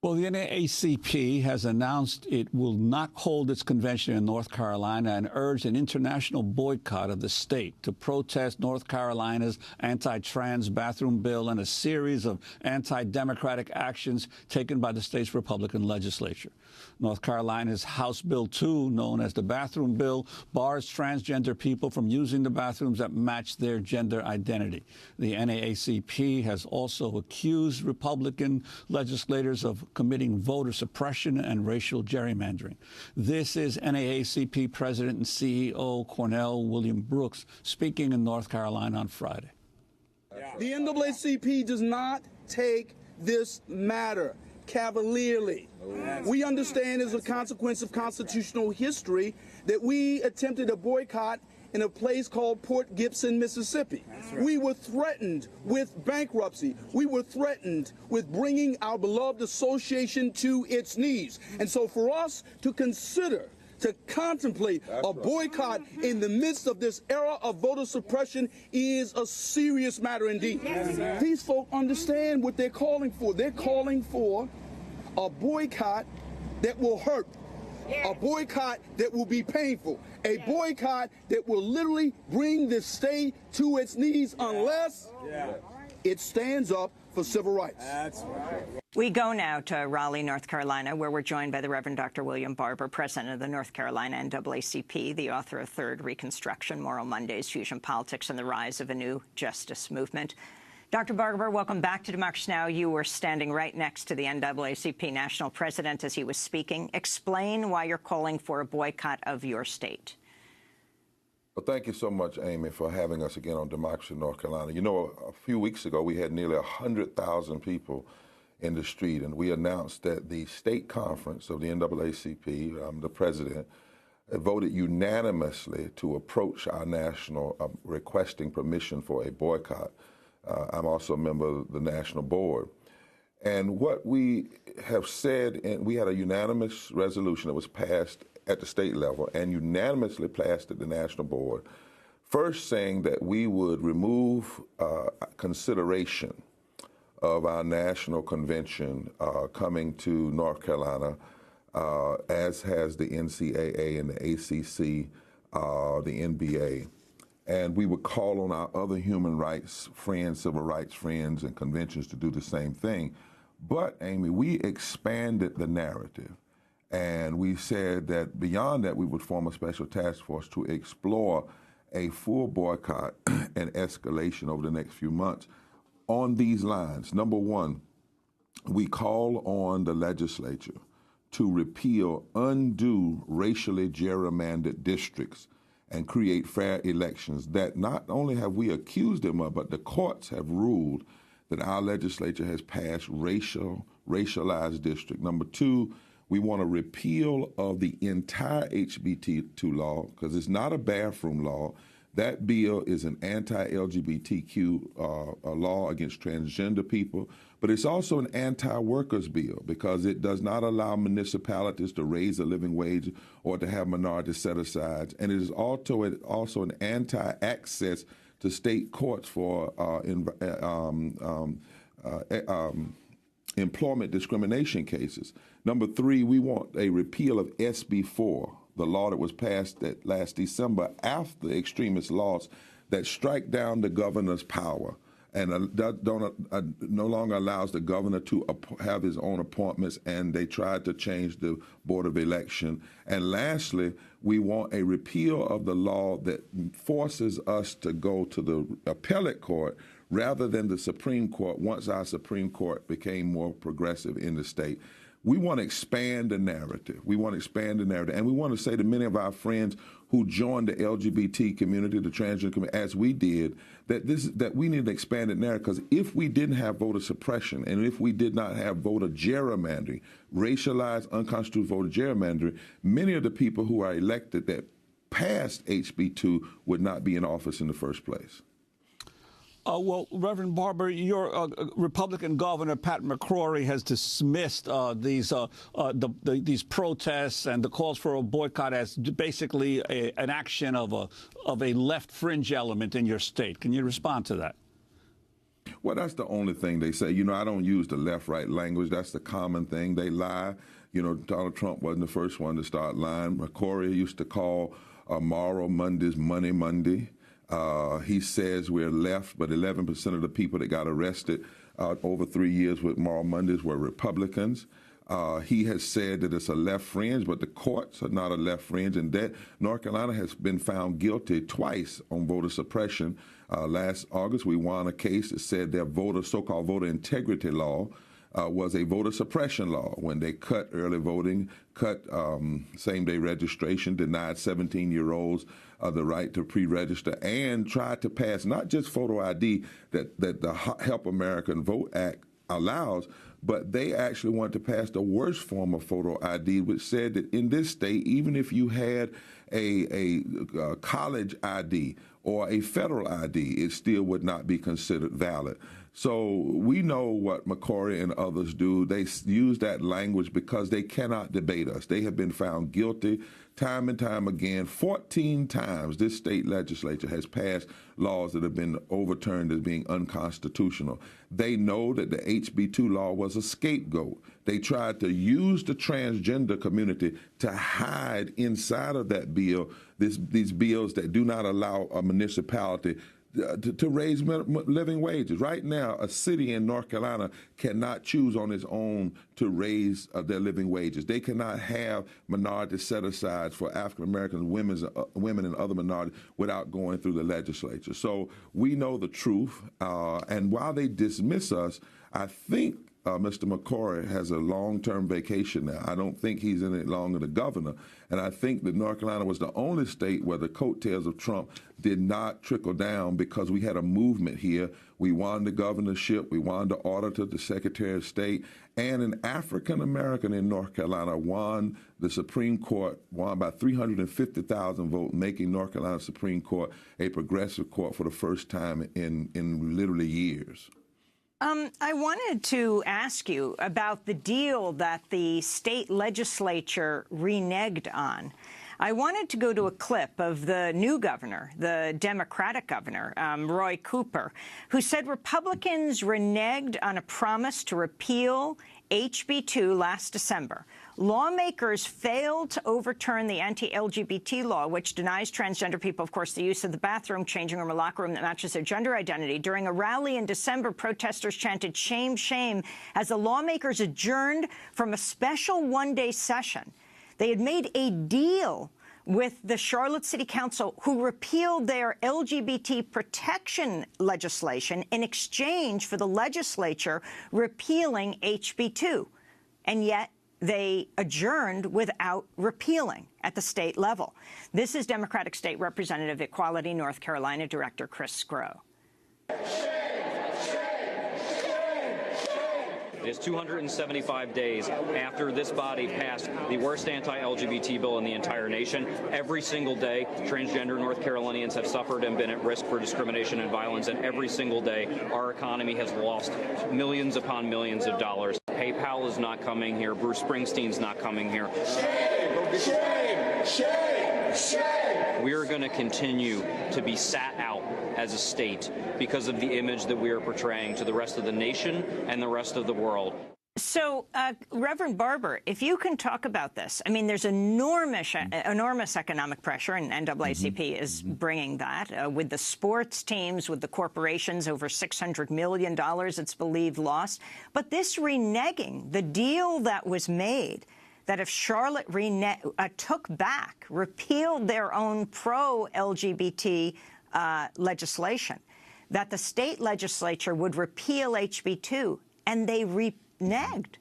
Well, the NAACP has announced it will not hold its convention in North Carolina and urged an international boycott of the state to protest North Carolina's anti-trans bathroom bill and a series of anti-democratic actions taken by the state's Republican legislature. North Carolina's House Bill 2, known as the Bathroom Bill, bars transgender people from using the bathrooms that match their gender identity. The NAACP has also accused Republican legislators of committing voter suppression and racial gerrymandering. This is NAACP President and CEO Cornell William Brooks speaking in North Carolina on Friday. The NAACP does not take this matter cavalierly. We understand as a consequence of constitutional history that we attempted a boycott in a place called Port Gibson, Mississippi. Right. We were threatened with bankruptcy. We were threatened with bringing our beloved association to its knees. And so for us to consider, to contemplate a boycott in the midst of this era of voter suppression is a serious matter indeed. Yes, these folk understand what they're calling for. They're calling for a boycott that will hurt. A boycott that will be painful, a boycott that will literally bring the state to its knees unless it stands up for civil rights. That's right. We go now to Raleigh, North Carolina, where we're joined by the Reverend Dr. William Barber, president of the North Carolina NAACP, the author of Third Reconstruction, Moral Mondays, Fusion Politics, and the Rise of a New Justice Movement. Dr. Barber, welcome back to Democracy Now! You were standing right next to the NAACP national president as he was speaking. Explain why you're calling for a boycott of your state. Well, thank you so much, Amy, for having us again on Democracy North Carolina. You know, a few weeks ago, we had nearly 100,000 people in the street, and we announced that the state conference of the NAACP, the president, voted unanimously to approach our national requesting permission for a boycott. I'm also a member of the national board. And what we have said, and we had a unanimous resolution that was passed at the state level and unanimously passed at the national board, first saying that we would remove consideration of our national convention coming to North Carolina, as has the NCAA and the ACC, the NBA. And we would call on our other human rights friends, civil rights friends, and conventions to do the same thing. But, Amy, we expanded the narrative. And we said that beyond that, we would form a special task force to explore a full boycott and escalation over the next few months on these lines. Number one, we call on the legislature to repeal undue racially gerrymandered districts and create fair elections that not only have we accused them of, but the courts have ruled that our legislature has passed racialized district. Number two, we want a repeal of the entire HB2 law, because it's not a bathroom law. That bill is an anti-LGBTQ law against transgender people, but it's also an anti-workers bill because it does not allow municipalities to raise a living wage or to have minority set-asides. And it is also an anti-access to state courts for employment discrimination cases. Number three, we want a repeal of HB2, the law that was passed that last December after extremist laws that strike down the governor's power and no longer allows the governor to have his own appointments, and they tried to change the Board of Election. And lastly, we want a repeal of the law that forces us to go to the appellate court rather than the Supreme Court once our Supreme Court became more progressive in the state. We want to expand the narrative. We want to expand the narrative. And we want to say to many of our friends who joined the LGBT community, the transgender community, as we did, that we need to expand the narrative, because if we didn't have voter suppression and if we did not have voter gerrymandering, racialized, unconstitutional voter gerrymandering, many of the people who are elected that passed HB2 would not be in office in the first place. Well, Reverend Barber, your Republican governor, Pat McCrory, has dismissed these protests and the calls for a boycott as basically an action of a left fringe element in your state. Can you respond to that? Well, that's the only thing they say. You know, I don't use the left-right language. That's the common thing. They lie. You know, Donald Trump wasn't the first one to start lying. McCrory used to call moral Mondays Money Monday. He says we're left, but 11% of the people that got arrested over 3 years with moral Mondays were Republicans. He has said that it's a left fringe, but the courts are not a left fringe, and that North Carolina has been found guilty twice on voter suppression. Last August, we won a case that said their so-called voter integrity law was a voter suppression law when they cut early voting, cut same-day registration, denied 17-year-olds the right to pre-register, and tried to pass not just photo ID that the Help American Vote Act allows, but they actually wanted to pass the worst form of photo ID, which said that in this state, even if you had a college ID or a federal ID, it still would not be considered valid. So we know what McCrory and others do. They use that language because they cannot debate us. They have been found guilty time and time again. 14 times this state legislature has passed laws that have been overturned as being unconstitutional. They know that the HB2 law was a scapegoat. They tried to use the transgender community to hide inside of that bill these bills that do not allow a municipality to raise living wages. Right now, a city in North Carolina cannot choose on its own to raise their living wages. They cannot have minority set-asides for African Americans, women, and other minorities without going through the legislature. So we know the truth, and while they dismiss us, I think Mr. McCrory has a long-term vacation now. I don't think he's in it longer the governor. And I think that North Carolina was the only state where the coattails of Trump did not trickle down because we had a movement here. We won the governorship. We won the auditor, the Secretary of State. And an African-American in North Carolina won the Supreme Court, won by 350,000 votes, making North Carolina Supreme Court a progressive court for the first time in literally years. I wanted to ask you about the deal that the state legislature reneged on. I wanted to go to a clip of the new governor, the Democratic governor, Roy Cooper, who said Republicans reneged on a promise to repeal HB2 last December. Lawmakers failed to overturn the anti-LGBT law, which denies transgender people, of course, the use of the bathroom, changing room, or locker room that matches their gender identity. During a rally in December, protesters chanted, "Shame, shame," as the lawmakers adjourned from a special one-day session. They had made a deal with the Charlotte City Council, who repealed their LGBT protection legislation in exchange for the legislature repealing HB2. And yet they adjourned without repealing at the state level. This is Democratic State Representative Equality North Carolina Director Chris Scrow. It is 275 days after this body passed the worst anti-LGBT bill in the entire nation. Every single day, transgender North Carolinians have suffered and been at risk for discrimination and violence, and every single day, our economy has lost millions upon millions of dollars. PayPal is not coming here. Bruce Springsteen's not coming here. Shame! Shame! Shame! Shame! We are going to continue to be sat out as a state because of the image that we are portraying to the rest of the nation and the rest of the world. So, Reverend Barber, if you can talk about this. I mean, there's enormous economic pressure, and NAACP is bringing that, with the sports teams, with the corporations, over $600 million, it's believed, lost. But this reneging, the deal that was made, that if Charlotte took back, repealed their own pro-LGBT legislation, that the state legislature would repeal HB2, and they reneged.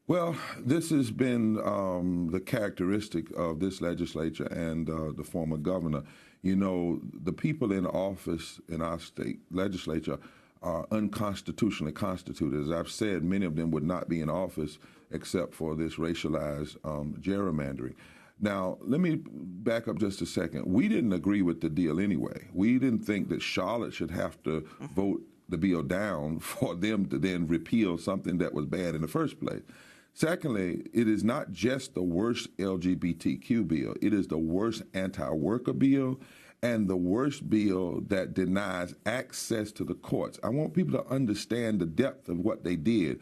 Well, this has been the characteristic of this legislature and the former governor. You know, the people in office in our state legislature are unconstitutionally constituted. As I've said, many of them would not be in office except for this racialized gerrymandering. Now, let me back up just a second. We didn't agree with the deal anyway. We didn't think that Charlotte should have to vote the bill down for them to then repeal something that was bad in the first place. Secondly, it is not just the worst LGBTQ bill. It is the worst anti-worker bill, and the worst bill that denies access to the courts. I want people to understand the depth of what they did.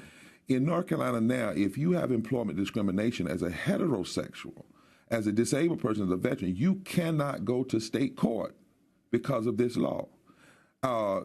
In North Carolina now, if you have employment discrimination as a heterosexual, as a disabled person, as a veteran, you cannot go to state court because of this law.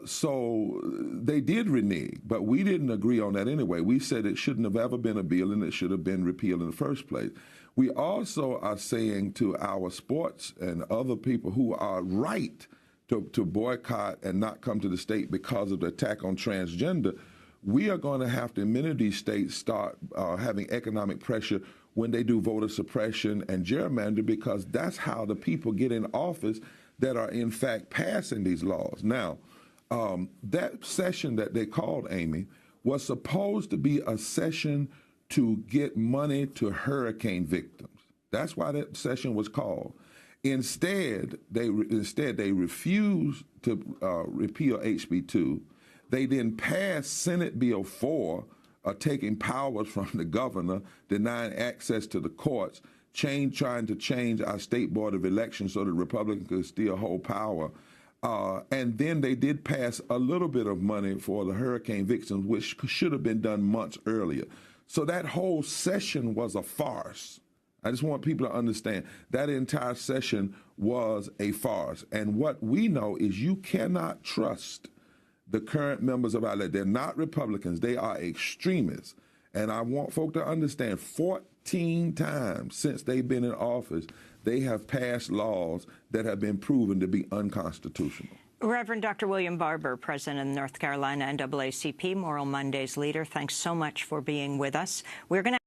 So they did renege, but we didn't agree on that anyway. We said it shouldn't have ever been a bill and it should have been repealed in the first place. We also are saying to our sports and other people who are right to boycott and not come to the state because of the attack on transgender, we are going to have to, in many of these states, start having economic pressure when they do voter suppression and gerrymander, because that's how the people get in office that are in fact passing these laws. Now, that session that they called, Amy, was supposed to be a session to get money to hurricane victims. That's why that session was called. Instead, they refused to repeal HB2. They then passed Senate Bill 4, taking powers from the governor, denying access to the courts, trying to change our state board of elections so that Republicans could still hold power. And then they did pass a little bit of money for the hurricane victims, which should have been done months earlier. So that whole session was a farce. I just want people to understand that entire session was a farce. And what we know is you cannot trust the current members of our legislature. They're not Republicans. They are extremists. And I want folk to understand 14 times since they've been in office, they have passed laws that have been proven to be unconstitutional. Reverend Dr. William Barber, President of the North Carolina NAACP, Moral Mondays leader, thanks so much for being with us. We're going to